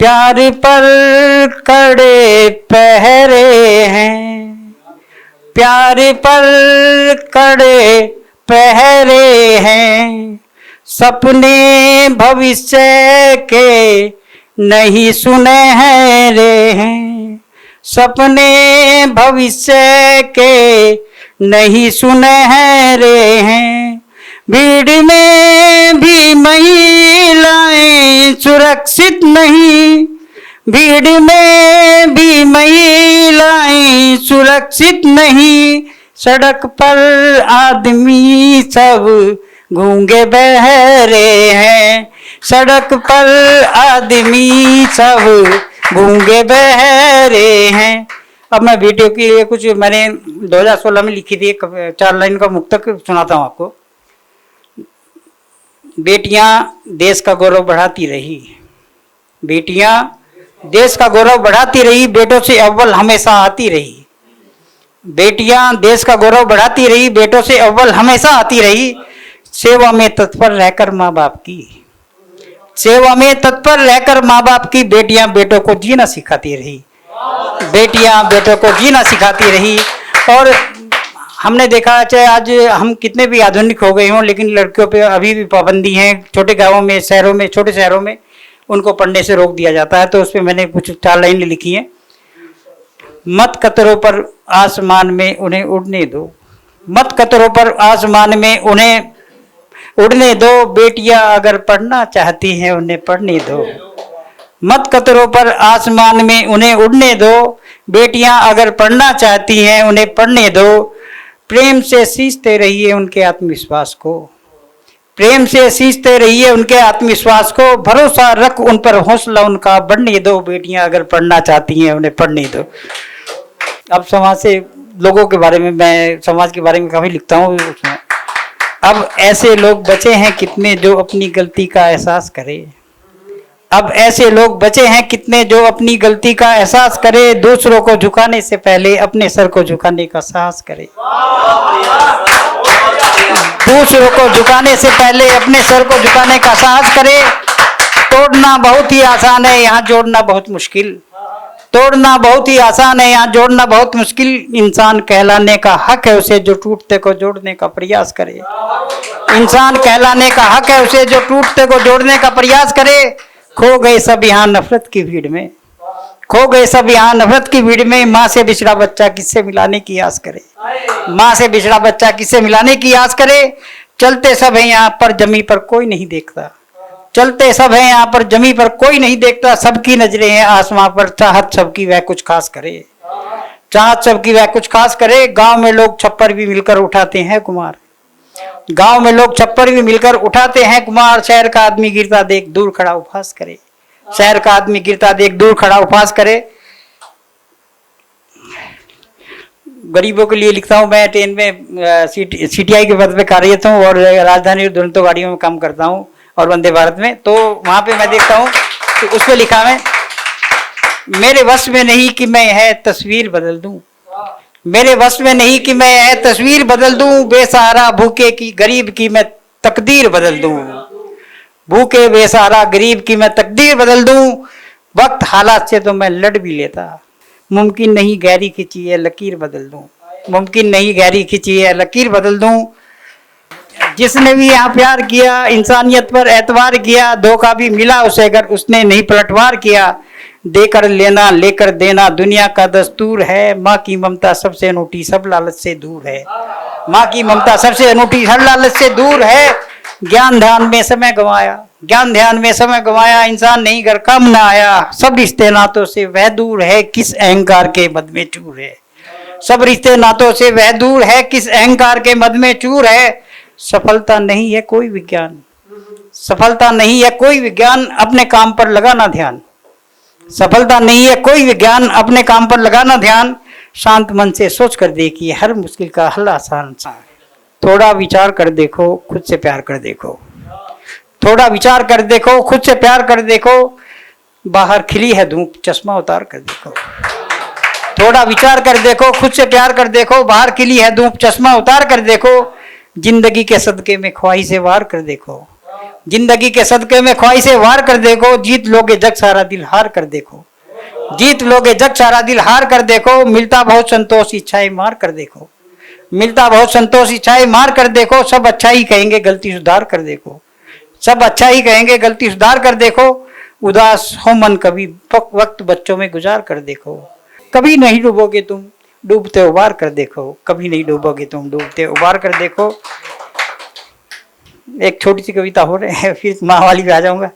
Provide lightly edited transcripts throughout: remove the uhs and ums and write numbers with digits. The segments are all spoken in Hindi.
प्यार पर कड़े पहरे हैं, प्यार पर कड़े पहरे हैं, सपने भविष्य के नहीं सुनहरे हैं, सपने भविष्य के नहीं सुनहरे हैं। भीड़ में भी महिलाएं सुरक्षित नहीं, भीड़ में भी महिलाएं सुरक्षित नहीं, सड़क पर आदमी सब गूंगे बहरे हैं, सड़क पर आदमी सब गूंगे बहरे हैं। अब मैं वीडियो के लिए कुछ मैंने 2016 में लिखी थी, 4 लाइन का मुक्तक सुनाता हूँ आपको। बेटियां देश का गौरव बढ़ाती रही, बेटियां देश का गौरव बढ़ाती रही, बेटों से अव्वल हमेशा आती रही, बेटियां देश का गौरव बढ़ाती रही, बेटों से अव्वल हमेशा आती रही, सेवा में तत्पर रहकर माँ बाप की, सेवा में तत्पर रहकर माँ बाप की, बेटियां बेटों को जीना सिखाती रही, बेटियां बेटों को जीना सिखाती रही। और हमने देखा चाहे आज हम कितने भी आधुनिक हो गए हों, लेकिन लड़कियों पे अभी भी पाबंदी है। छोटे गांवों में, शहरों में, छोटे शहरों में उनको पढ़ने से रोक दिया जाता है। तो उसमें मैंने कुछ 4 लाइनें लिखी हैं। मत कतरों पर आसमान में उन्हें उड़ने दो, मत कतरों पर आसमान में उन्हें उड़ने दो, बेटियां अगर पढ़ना चाहती हैं उन्हें पढ़ने दो, मत कतरों पर आसमान में उन्हें उड़ने दो, बेटियां अगर पढ़ना चाहती हैं उन्हें पढ़ने दो। प्रेम से सींचते रहिए उनके आत्मविश्वास को, प्रेम से सींचते रहिए उनके आत्मविश्वास को, भरोसा रख उन पर हौसला उनका बढ़ने दो, बेटियां अगर पढ़ना चाहती हैं उन्हें पढ़ने दो। अब समाज से लोगों के बारे में, मैं समाज के बारे में काफी लिखता हूँ। अब ऐसे लोग बचे हैं कितने जो अपनी गलती का एहसास करें, अब ऐसे लोग बचे हैं कितने जो अपनी गलती का एहसास करे, दूसरों को झुकाने से पहले अपने सर को झुकाने का साहस करे, दूसरों को झुकाने से पहले अपने सर को झुकाने का साहस करे। तोड़ना बहुत ही आसान है, यहाँ जोड़ना बहुत मुश्किल, तोड़ना बहुत ही आसान है, यहाँ जोड़ना बहुत मुश्किल। इंसान कहलाने का हक है उसे जो टूटते को जोड़ने का प्रयास करे, इंसान कहलाने का हक है उसे जो टूटते को जोड़ने का प्रयास करे। खो गए सब यहाँ नफरत की भीड़ में, खो गए सब यहाँ नफरत की भीड़ में, माँ से बिछड़ा बच्चा किससे मिलाने की आस करे, माँ से बिछड़ा बच्चा किससे मिलाने की आस करे। चलते सब है यहाँ पर जमी पर कोई नहीं देखता, चलते सब है यहाँ पर जमी पर कोई नहीं देखता, सबकी नजरें हैं आसमां पर, चाहत सबकी वह कुछ खास करे, चाहत सबकी वह कुछ खास करे। गांव में लोग छप्पर भी मिलकर उठाते हैं कुमार, गांव में लोग छप्पर भी मिलकर उठाते हैं कुमार। शहर का आदमी गिरता देख दूर खड़ा उपहास करे, शहर का आदमी गिरता देख दूर खड़ा उपहास करे। गरीबों के लिए लिखता हूँ मैं। ट्रेन में सीटीआई के पद पे कार्यरत हूँ और राजधानी दुरंतो गाड़ियों में काम करता हूँ और वंदे भारत में। तो वहां पे मैं देखता हूँ कि उस पे लिखा है, मेरे वश में नहीं कि मैं है तस्वीर बदल दूं, मेरे वश में नहीं कि मैं है तस्वीर बदल दूं, बेसहारा भूखे की गरीब की मैं तकदीर बदल दूं, भूखे बेसहारा गरीब की मैं तकदीर बदल दूं। वक्त हालात से तो मैं लड़ भी लेता, मुमकिन नहीं गहरी खिंची है लकीर बदल दूं, मुमकिन नहीं गहरी खिंची है लकीर बदल दूं। जिसने भी यहाँ प्यार किया, इंसानियत पर एतवार किया, धोखा भी मिला उसे अगर उसने नहीं पलटवार किया। देकर लेना लेकर देना दुनिया का दस्तूर है, माँ की ममता सबसे अनूठी सब लालच से दूर है, माँ की ममता सबसे अनूठी हर लालच से दूर है। ज्ञान ध्यान में समय गंवाया, ज्ञान ध्यान में समय गंवाया, इंसान नहीं घर काम न आया। सब रिश्ते नातों से वह दूर है किस अहंकार के मद में चूर है, सब रिश्ते नातों से वह दूर है किस अहंकार के मद में चूर है। सफलता नहीं है कोई विज्ञान, सफलता नहीं है कोई विज्ञान, अपने काम पर लगाना ध्यान, सफलता नहीं है कोई विज्ञान, अपने काम पर लगाना ध्यान। शांत मन से सोच कर देखिए हर मुश्किल का हल आसान, थोड़ा विचार कर देखो खुद से प्यार कर देखो, थोड़ा विचार कर देखो खुद से प्यार कर देखो। बाहर खिली है धूप चश्मा उतार कर देखो, थोड़ा विचार कर देखो खुद से प्यार कर देखो। बाहर खिली है धूप चश्मा उतार कर देखो, जिंदगी के सदके में ख्वाहिशें वार कर देखो, जिंदगी के सदके में ख्वाहिशें वार कर देखो, जीत लोगे जग सारा दिल हार कर देखो, जीत लोगे जग सारा दिल हार कर देखो, मिलता बहुत संतोष इच्छाएं मार कर देखो, मिलता बहुत संतोष इच्छाएं मार कर देखो, सब अच्छा ही कहेंगे गलती सुधार कर देखो, सब अच्छा ही कहेंगे गलती सुधार कर देखो, उदास हो मन कभी वक्त बच्चों में गुजार कर देखो, कभी नहीं डूबोगे तुम डूबते उबार कर देखो, कभी नहीं डूबोगे तुम डूबते उबार कर देखो। एक छोटी सी कविता हो रही है, फिर माँ वाली पे आ जाऊंगा।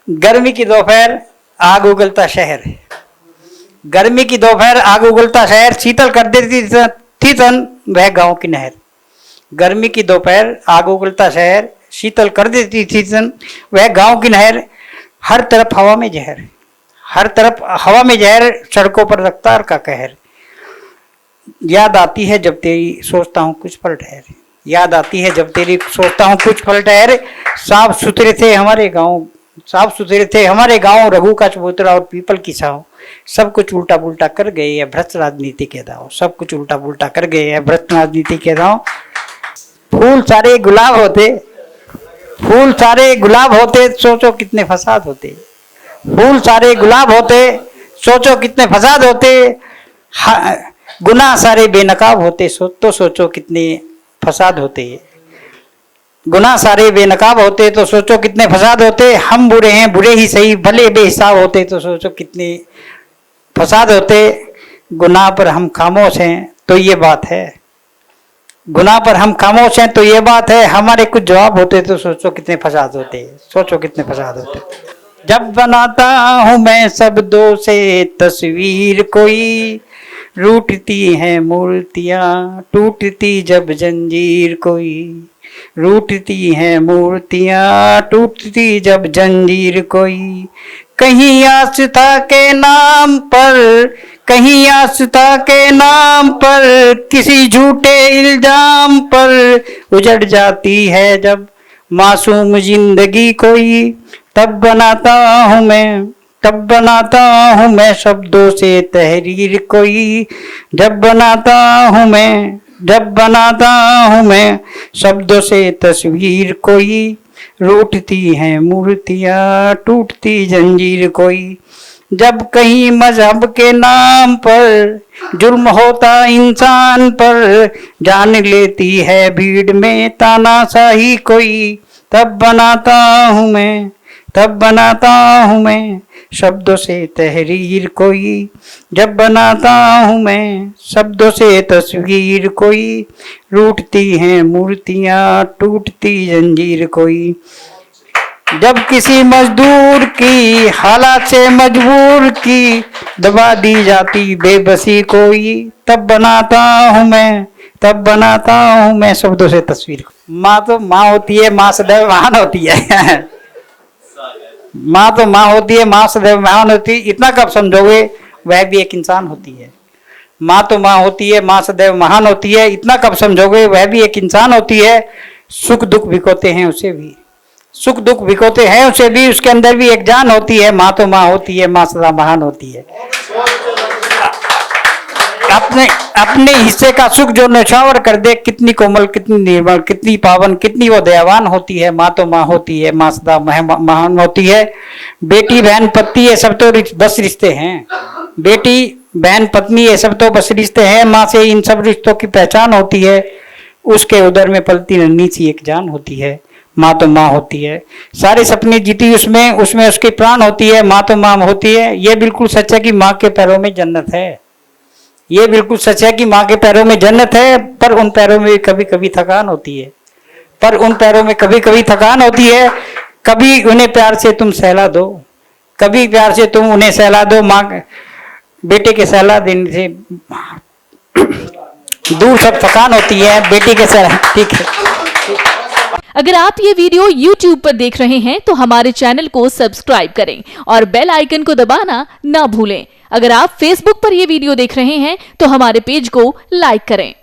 गर्मी की दोपहर आग उगलता शहर, गर्मी की दोपहर आग उगलता शहर, शीतल कर देती थी तन वह गांव की नहर, गर्मी की दोपहर आग उगलता शहर, शीतल कर देती थी तन वह गांव की नहर, हर तरफ हवा में जहर, हर तरफ हवा में जहर, सड़कों पर रफ्तार का कहर, याद आती है जब तेरी सोचता हूँ कुछ पल ठहर, याद आती है जब तेरी सोचता हूँ कुछ पल ठहर, साफ सुथरे थे हमारे गांव, साफ सुथरे थे हमारे गांव, रघु का चबूतरा और पीपल की छाँव, सब कुछ उल्टा पुल्टा कर गए है भ्रष्ट राजनीति के दाव, सब कुछ उल्टा पुल्टा कर गए है भ्रष्ट राजनीति के दाव। फूल सारे गुलाब होते, फूल सारे गुलाब होते, सोचो कितने फसाद होते, फूल सारे गुलाब होते, सोचो कितने फसाद होते, गुनाह सारे बेनकाब होते, तो सोचो कितने फसाद होते, गुनाह सारे बेनकाब होते तो सोचो कितने फसाद होते, हम बुरे हैं बुरे ही सही भले बेहिसाब होते तो सोचो कितने फसाद होते, गुनाह पर हम खामोश हैं तो ये बात है, गुनाह पर हम खामोश हैं तो ये बात है, हमारे कुछ जवाब होते तो सोचो कितने फसाद होते, सोचो कितने फसाद होते। जब बनाता हूँ मैं शब्दों से तस्वीर कोई, रूठती है मूर्तियाँ टूटती जब जंजीर कोई, रूठती है मूर्तियाँ टूटती जब जंजीर कोई, कहीं आस्था के नाम पर, कहीं आस्था के नाम पर, किसी झूठे इल्जाम पर उजड़ जाती है जब मासूम जिंदगी कोई, तब बनाता हूँ मैं, तब बनाता हूँ मैं शब्दों से तहरीर कोई, जब बनाता हूँ मैं, जब बनाता हूँ मैं शब्दों से तस्वीर कोई, रूठती हैं मूर्तियाँ टूटती जंजीर कोई, जब कहीं मजहब के नाम पर जुल्म होता इंसान पर, जान लेती है भीड़ में तानाशाही कोई, तब बनाता हूँ मैं, तब बनाता हूँ मैं शब्दों से तहरीर कोई, जब बनाता हूँ मैं शब्दों से तस्वीर कोई, रूठती हैं मूर्तियाँ टूटती जंजीर कोई, जब किसी मजदूर की हालात से मजबूर की दबा दी जाती बेबसी कोई, तब बनाता हूँ मैं, तब बनाता हूँ मैं शब्दों से तस्वीर को। माँ तो माँ होती है, माँ सदैव महान होती है माँ तो माँ होती है, माँ सदैव महान होती है, इतना कब समझोगे वह भी एक इंसान होती है। माँ तो माँ होती है, माँ सदैव महान होती है, इतना कब समझोगे वह भी एक इंसान होती है, सुख दुख भिगोते हैं उसे भी, सुख दुख भिगोते हैं उसे भी, उसके अंदर भी एक जान होती है, माँ तो माँ होती है, माँ सदा महान होती है। अपने अपने हिस्से का सुख जो नछावर कर दे, कितनी कोमल कितनी निर्मल कितनी पावन कितनी वो दयावान होती है, माँ तो माँ होती है, माँ सदा महान होती है। बेटी बहन पत्नी ये सब तो बस रिश्ते हैं, बेटी बहन पत्नी ये सब तो बस रिश्ते हैं, माँ से इन सब रिश्तों की पहचान होती है, उसके उदर में पलती नन्ही सी एक जान होती है, माँ तो माँ होती है। सारे सपने जीती उसमें, उसमें उसके प्राण होती है, माँ तो माँ होती है। ये बिल्कुल सच है कि माँ के पैरों में जन्नत है, ये बिल्कुल सच है कि माँ के पैरों में जन्नत है, पर उन पैरों में कभी कभी थकान होती है, पर उन पैरों में कभी कभी थकान होती है। कभी उन्हें प्यार से तुम सहला दो, कभी प्यार से तुम उन्हें सहला दो, माँ बेटे के सहला देने से दूर सब थकान होती है, बेटी के सहला। ठीक है। अगर आप ये वीडियो YouTube पर देख रहे हैं तो हमारे चैनल को सब्सक्राइब करें और बेल आइकन को दबाना ना भूलें। अगर आप Facebook पर ये वीडियो देख रहे हैं तो हमारे पेज को लाइक करें।